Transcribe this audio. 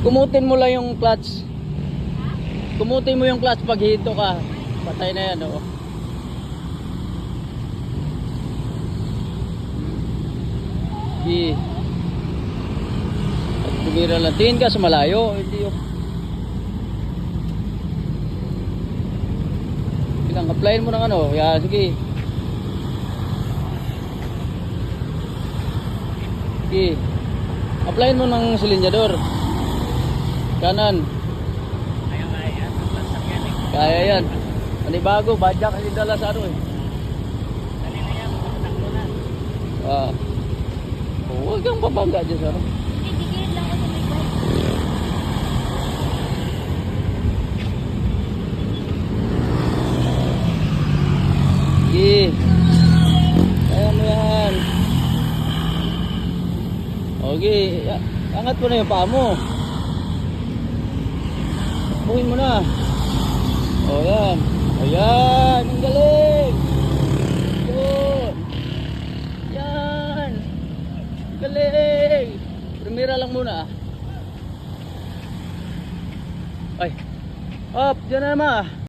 Kumutin mo lang yung clutch. Kumutin mo yung clutch pag hito ka. Patay na yan, oh. Okay. At tumira lang. Tingin ka sa malayo. Hindi yung... Bilang, applyin mo ng ano. Yan, sige. Okay. Applyin mo ng silinyador. Kanan. Kaya yan. Panibago, badyak kasi dala sa ano eh. Kanina yan, takbo na. Ah. Huwag kang babangga dyan sa ano. Gigigil lang ako sa may bike. Sige. Kaya mo yan. Okay. Angat mo na yung paa mo. Buhin mo na. O yan. Ayan. Ang galing. Good. Yan. Galing. Primera lang muna. Ay. Up. Diyan na naman.